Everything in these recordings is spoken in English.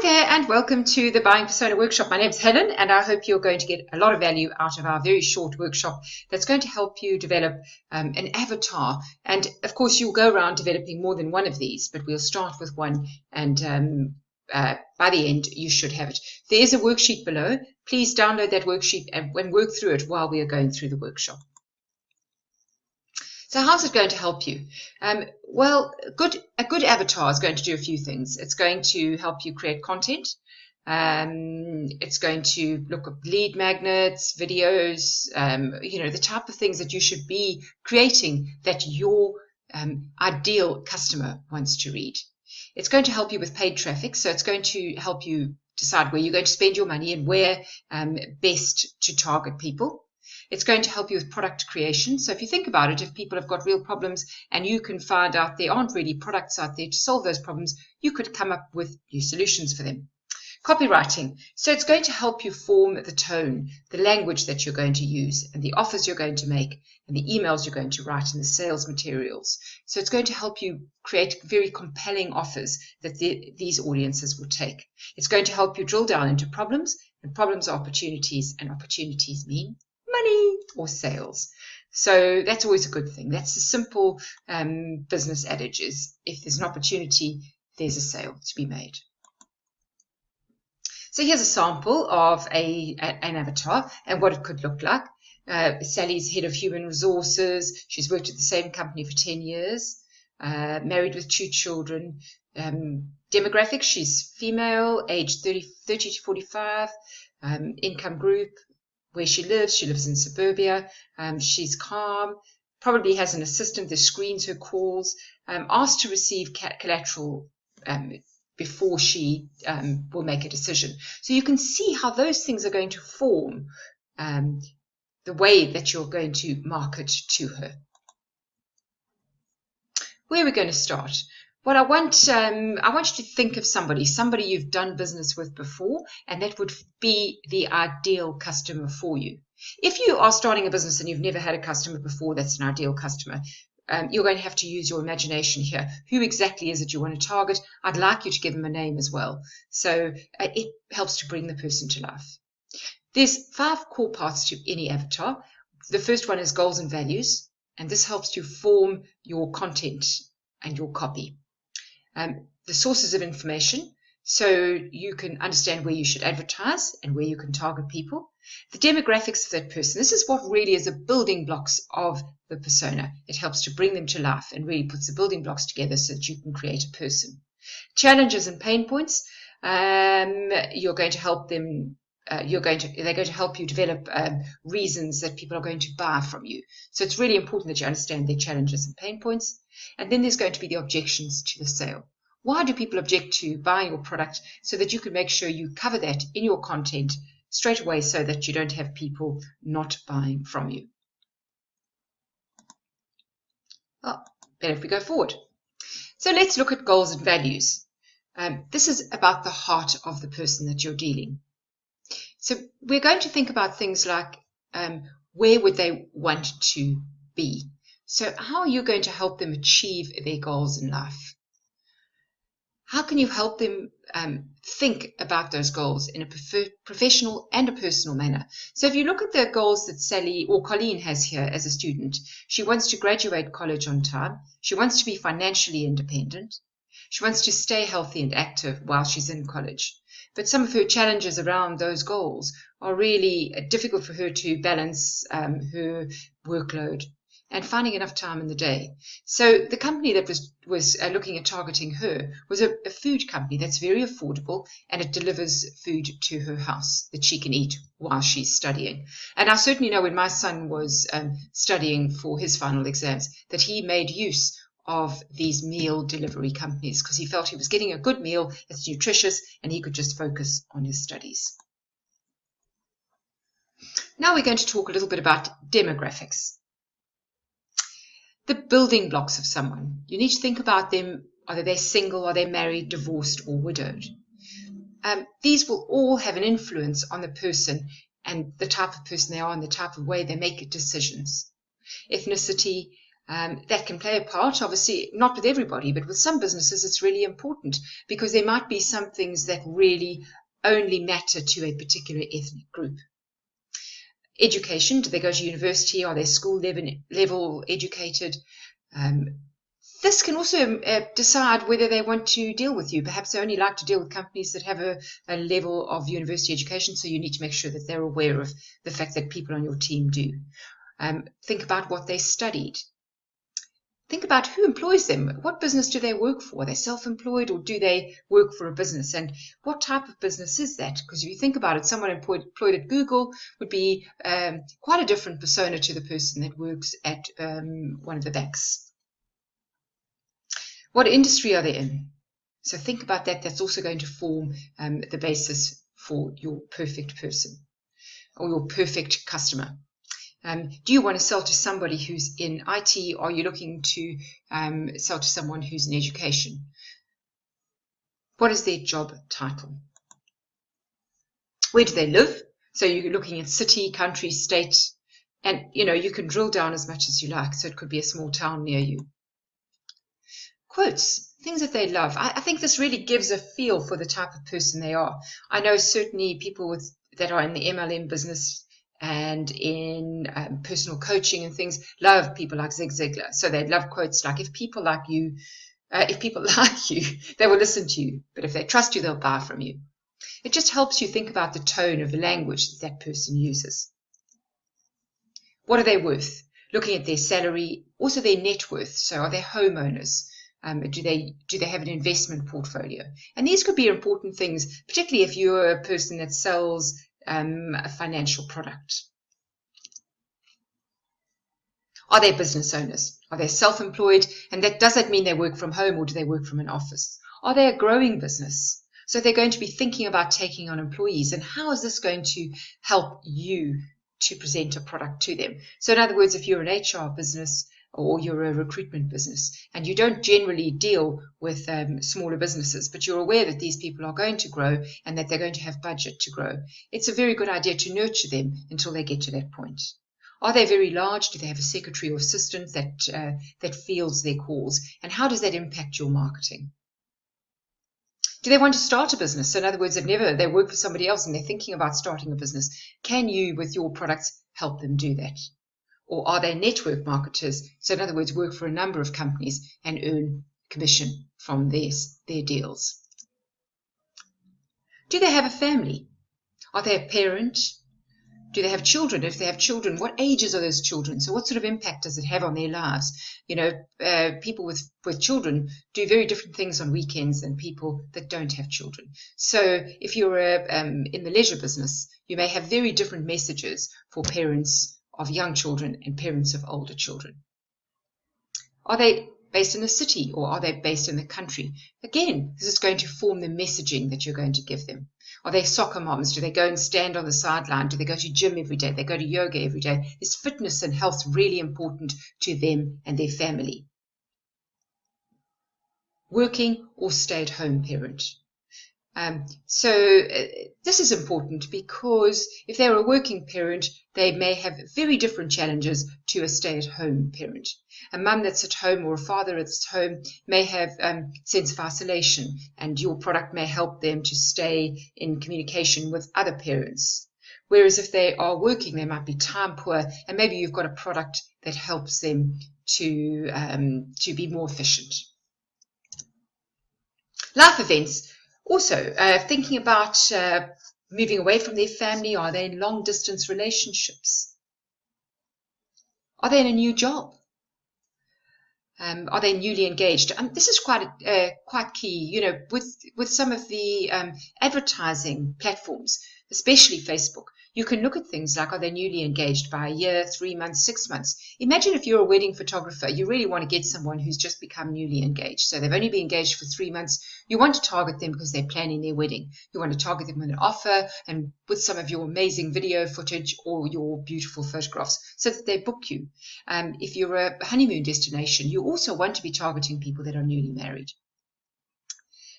Hi there and welcome to the Buying Persona Workshop. My name's Helen and I hope you're going to get a lot of value out of our very short workshop that's going to help you develop an avatar. And of course you'll go around developing more than one of these, but we'll start with one and by the end you should have it. There is a worksheet below. Please download that worksheet and work through it while we are going through the workshop. So how's it going to help you? Well, a good avatar is going to do a few things. It's going to help you create content. It's going to look at lead magnets, videos, the type of things that you should be creating that your ideal customer wants to read. It's going to help you with paid traffic. So it's going to help you decide where you're going to spend your money and where best to target people. It's going to help you with product creation. So if you think about it, if people have got real problems and you can find out there aren't really products out there to solve those problems, you could come up with new solutions for them. Copywriting. So it's going to help you form the tone, the language that you're going to use, and the offers you're going to make, and the emails you're going to write, and the sales materials. So it's going to help you create very compelling offers that these audiences will take. It's going to help you drill down into problems, and problems are opportunities, and opportunities mean money or sales. So that's always a good thing. That's the simple business adage is if there's an opportunity, there's a sale to be made. So here's a sample of an avatar and what it could look like. Sally's head of human resources. She's worked at the same company for 10 years, married with 2 children. Demographics, she's female, age 30 to 45, income group, where she lives in suburbia. She's calm, probably has an assistant that screens her calls, asked to receive collateral before she will make a decision. So you can see how those things are going to form the way that you're going to market to her. Where are we going to start? Well, I want you to think of somebody you've done business with before, and that would be the ideal customer for you. If you are starting a business and you've never had a customer before, that's an ideal customer. You're going to have to use your imagination here. Who exactly is it you want to target? I'd like you to give them a name as well. So it helps to bring the person to life. There's 5 core parts to any avatar. The first one is goals and values, and this helps you form your content and your copy. The sources of information, so you can understand where you should advertise and where you can target people. The demographics of that person. This is what really is the building blocks of the persona. It helps to bring them to life and really puts the building blocks together so that you can create a person. Challenges and pain points. You're going to help them. They're going to help you develop reasons that people are going to buy from you. So it's really important that you understand their challenges and pain points. And then there's going to be the objections to the sale. Why do people object to buying your product? So that you can make sure you cover that in your content straight away so that you don't have people not buying from you. Well, better if we go forward. So let's look at goals and values. This is about the heart of the person that you're dealing. So we're going to think about things like where would they want to be? So how are you going to help them achieve their goals in life? How can you help them think about those goals in a professional and a personal manner? So if you look at the goals that Sally or Colleen has here as a student, she wants to graduate college on time. She wants to be financially independent. She wants to stay healthy and active while she's in college. But some of her challenges around those goals are really difficult for her to balance her workload and finding enough time in the day. So the company that was looking at targeting her was a food company that's very affordable, and it delivers food to her house that she can eat while she's studying. And I certainly know when my son was studying for his final exams that he made use of these meal delivery companies because he felt he was getting a good meal, it's nutritious, and he could just focus on his studies. Now we're going to talk a little bit about demographics. The building blocks of someone. You need to think about them. Are they single? Are they married, divorced, or widowed? These will all have an influence on the person and the type of person they are and the type of way they make decisions. Ethnicity, That can play a part, obviously, not with everybody, but with some businesses it's really important because there might be some things that really only matter to a particular ethnic group. Education, do they go to university? Are they school level educated? This can also decide whether they want to deal with you. Perhaps they only like to deal with companies that have a level of university education, so you need to make sure that they're aware of the fact that people on your team do. Think about what they studied. Think about who employs them. What business do they work for? Are they self-employed or do they work for a business? And what type of business is that? Because if you think about it, someone employed at Google would be quite a different persona to the person that works at one of the banks. What industry are they in? So think about that. That's also going to form the basis for your perfect person or your perfect customer. Do you want to sell to somebody who's in IT? Or are you looking to sell to someone who's in education? What is their job title? Where do they live? So you're looking at city, country, state, and you can drill down as much as you like. So it could be a small town near you. Quotes, things that they love. I think this really gives a feel for the type of person they are. I know certainly people that are in the MLM business and in personal coaching and things love people like Zig Ziglar. So they love quotes like, if people like you, they will listen to you. But if they trust you, they'll buy from you. It just helps you think about the tone of the language that person uses. What are they worth? Looking at their salary, also their net worth. So are they homeowners? Do they have an investment portfolio? And these could be important things, particularly if you're a person that sells a financial product. Are they business owners? Are they self-employed? And does that mean they work from home or do they work from an office? Are they a growing business? So they're going to be thinking about taking on employees. And how is this going to help you to present a product to them? So in other words, if you're an HR business or you're a recruitment business and you don't generally deal with smaller businesses, but you're aware that these people are going to grow and that they're going to have budget to grow, it's a very good idea to nurture them until they get to that point. Are they very large? Do they have a secretary or assistant that fields their calls? And how does that impact your marketing? Do they want to start a business? So in other words, they work for somebody else and they're thinking about starting a business. Can you, with your products, help them do that? Or are they network marketers? So in other words, work for a number of companies and earn commission from their deals. Do they have a family? Are they a parent? Do they have children? If they have children, what ages are those children? So what sort of impact does it have on their lives? People with children do very different things on weekends than people that don't have children. So if you're in the leisure business, you may have very different messages for parents of young children and parents of older children. Are they based in the city or are they based in the country? Again, this is going to form the messaging that you're going to give them. Are they soccer moms? Do they go and stand on the sideline? Do they go to gym every day? They go to yoga every day? Is fitness and health really important to them and their family? Working or stay-at-home parent? This is important because if they're a working parent, they may have very different challenges to a stay-at-home parent. A mum that's at home or a father that's at home may have sense of isolation, and your product may help them to stay in communication with other parents. Whereas if they are working, they might be time poor, and maybe you've got a product that helps them to be more efficient. Life events. Also, thinking about moving away from their family. Are they in long-distance relationships? Are they in a new job? Are they newly engaged? This is quite key. With some of the advertising platforms, especially Facebook, you can look at things like, are they newly engaged by a year, 3 months, 6 months? Imagine if you're a wedding photographer, you really want to get someone who's just become newly engaged. So they've only been engaged for 3 months. You want to target them because they're planning their wedding. You want to target them with an offer and with some of your amazing video footage or your beautiful photographs so that they book you. If you're a honeymoon destination, you also want to be targeting people that are newly married.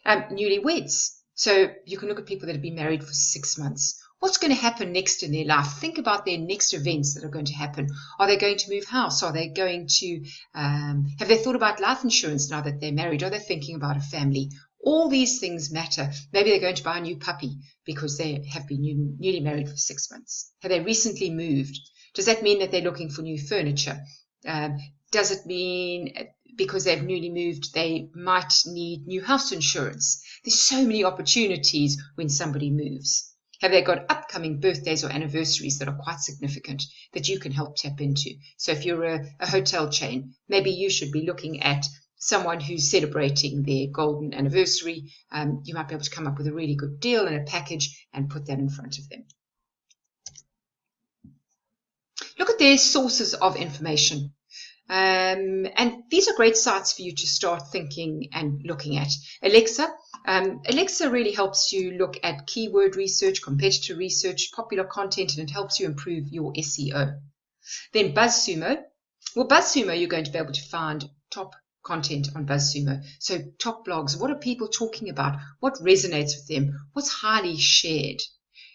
Newlyweds. So you can look at people that have been married for 6 months What's going to happen next in their life? Think about their next events that are going to happen. Are they going to move house? Are they going to, have they thought about life insurance now that they're married? Are they thinking about a family? All these things matter. Maybe they're going to buy a new puppy because they have been newly married for 6 months. Have they recently moved? Does that mean that they're looking for new furniture? Does it mean because they've newly moved, they might need new house insurance? There's so many opportunities when somebody moves. Have they got upcoming birthdays or anniversaries that are quite significant that you can help tap into? So if you're a hotel chain, maybe you should be looking at someone who's celebrating their golden anniversary. You might be able to come up with a really good deal and a package and put that in front of them. Look at their sources of information. And these are great sites for you to start thinking and looking at. Alexa really helps you look at keyword research, competitor research, popular content, and it helps you improve your SEO. Then BuzzSumo. Well, BuzzSumo, you're going to be able to find top content on BuzzSumo. So top blogs, what are people talking about? What resonates with them? What's highly shared?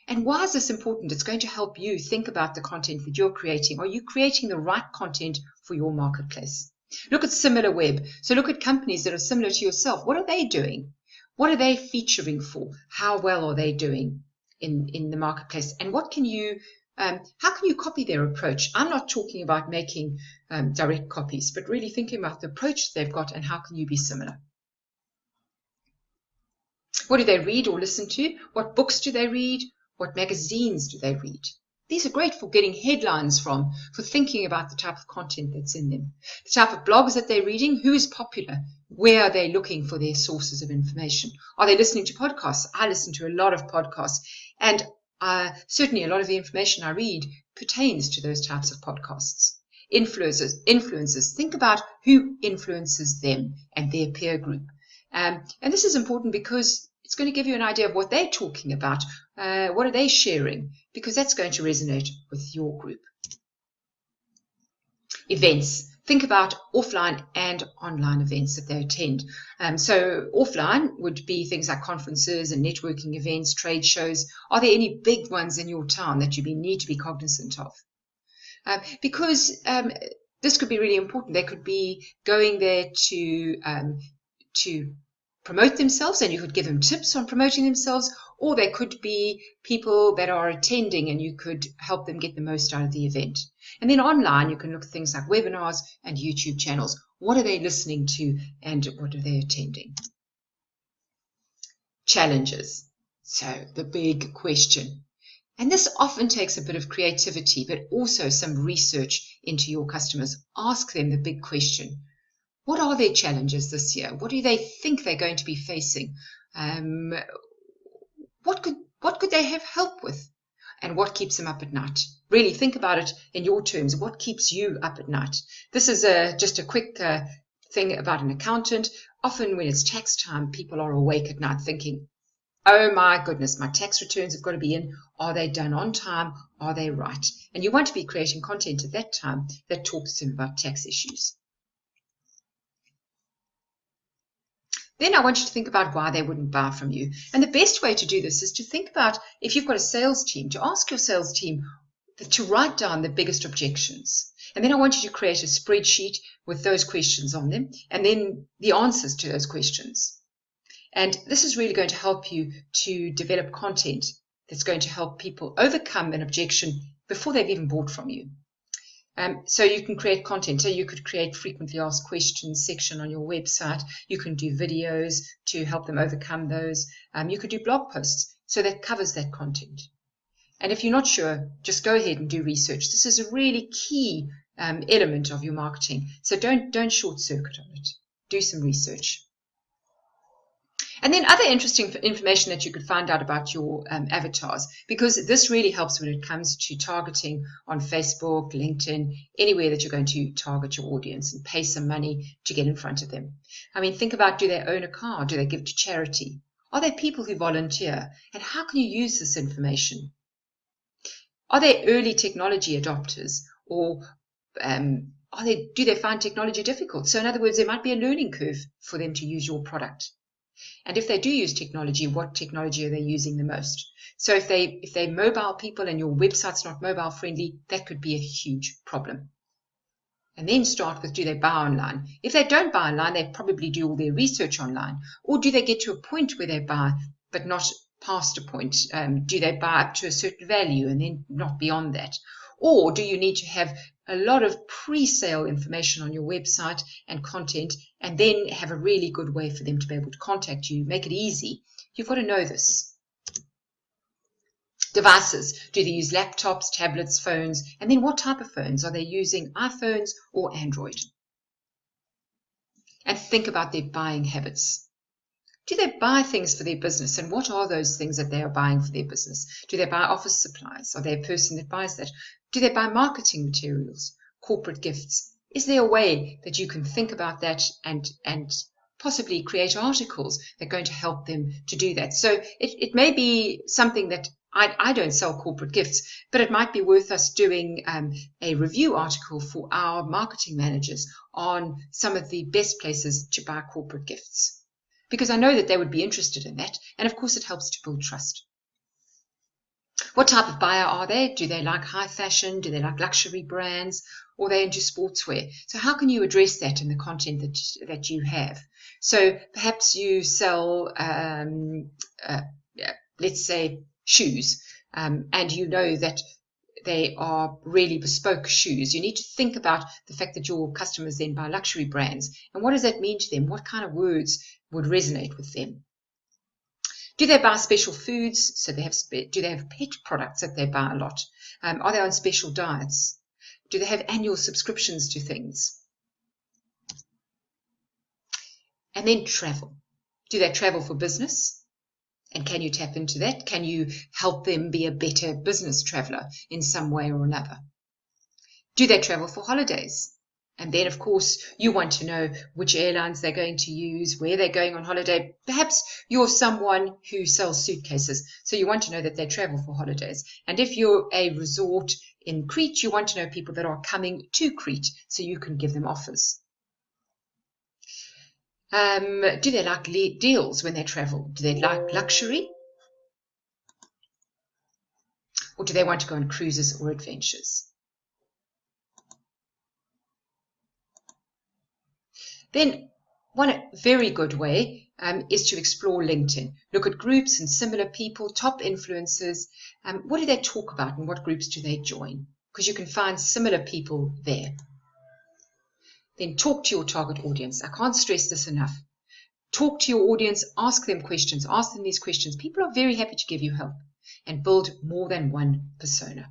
And why is this important? It's going to help you think about the content that you're creating. Are you creating the right content for your marketplace? Look at SimilarWeb. So look at companies that are similar to yourself. What are they doing? What are they featuring for? How well are they doing in the marketplace? And what can you, how can you copy their approach? I'm not talking about making direct copies, but really thinking about the approach they've got and how can you be similar. What do they read or listen to? What books do they read? What magazines do they read? These are great for getting headlines from, for thinking about the type of content that's in them. The type of blogs that they're reading, who is popular? Where are they looking for their sources of information? Are they listening to podcasts? I listen to a lot of podcasts, and certainly a lot of the information I read pertains to those types of podcasts. Influencers. Think about who influences them and their peer group. And this is important because it's going to give you an idea of what they're talking about. What are they sharing? Because that's going to resonate with your group. Events. Think about offline and online events that they attend. So offline would be things like conferences and networking events, trade shows. Are there any big ones in your town that you need to be cognizant of? Because this could be really important. They could be going there to promote themselves, and you could give them tips on promoting themselves, or they could be people that are attending and you could help them get the most out of the event. And then online, you can look at things like webinars and YouTube channels. What are they listening to and what are they attending? Challenges. So the big question. And this often takes a bit of creativity, but also some research into your customers. Ask them the big question. What are their challenges this year? What do they think they're going to be facing? What could they have help with? And what keeps them up at night? Really think about it in your terms. What keeps you up at night? This is just a quick thing about an accountant. Often when it's tax time, people are awake at night thinking, oh my goodness, my tax returns have got to be in. Are they done on time? Are they right? And you want to be creating content at that time that talks to them about tax issues. Then I want you to think about why they wouldn't buy from you. And the best way to do this is to think about, if you've got a sales team, to ask your sales team to write down the biggest objections. And then I want you to create a spreadsheet with those questions on them and then the answers to those questions. And this is really going to help you to develop content that's going to help people overcome an objection before they've even bought from you. So you can create content. So you could create frequently asked questions section on your website. You can do videos to help them overcome those. You could do blog posts. So that covers that content. And if you're not sure, just go ahead and do research. This is a really key element of your marketing. So don't short circuit on it. Do some research. And then other interesting information that you could find out about your avatars, because this really helps when it comes to targeting on Facebook, LinkedIn, anywhere that you're going to target your audience and pay some money to get in front of them. I mean, think about, do they own a car? Do they give to charity? Are they people who volunteer? And how can you use this information? Are they early technology adopters, or do they find technology difficult? So in other words, there might be a learning curve for them to use your product. And if they do use technology, what technology are they using the most? So if they're mobile people and your website's not mobile friendly, that could be a huge problem. And then start with, do they buy online? If they don't buy online, they probably do all their research online. Or do they get to a point where they buy, but not past a point? Do they buy up to a certain value and then not beyond that? Or do you need to have a lot of pre-sale information on your website and content, and then have a really good way for them to be able to contact you, make it easy? You've got to know this. Devices. Do they use laptops, tablets, phones? And then what type of phones? Are they using iPhones or Android? And think about their buying habits. Do they buy things for their business? And what are those things that they are buying for their business? Do they buy office supplies? Are they a person that buys that? Do they buy marketing materials, corporate gifts? Is there a way that you can think about that and possibly create articles that are going to help them to do that? So it may be something that I don't sell corporate gifts, but it might be worth us doing a review article for our marketing managers on some of the best places to buy corporate gifts, because I know that they would be interested in that. And of course, it helps to build trust. What type of buyer are they? Do they like high fashion? Do they like luxury brands? Or are they into sportswear? So how can you address that in the content that you have? So perhaps you sell, let's say, shoes, and you know that they are really bespoke shoes. You need to think about the fact that your customers then buy luxury brands. And what does that mean to them? What kind of words would resonate with them? Do they buy special foods? So do they have pet products that they buy a lot? Are they on special diets? Do they have annual subscriptions to things? And then travel. Do they travel for business? And can you tap into that? Can you help them be a better business traveler in some way or another? Do they travel for holidays? And then, of course, you want to know which airlines they're going to use, where they're going on holiday. Perhaps you're someone who sells suitcases, so you want to know that they travel for holidays. And if you're a resort in Crete, you want to know people that are coming to Crete, so you can give them offers. Do they like deals when they travel? Do they like luxury? Or do they want to go on cruises or adventures? Then one very good way is to explore LinkedIn. Look at groups and similar people, top influencers. What do they talk about and what groups do they join? Because you can find similar people there. Then talk to your target audience. I can't stress this enough. Talk to your audience, ask them questions, ask them these questions. People are very happy to give you help, and build more than one persona.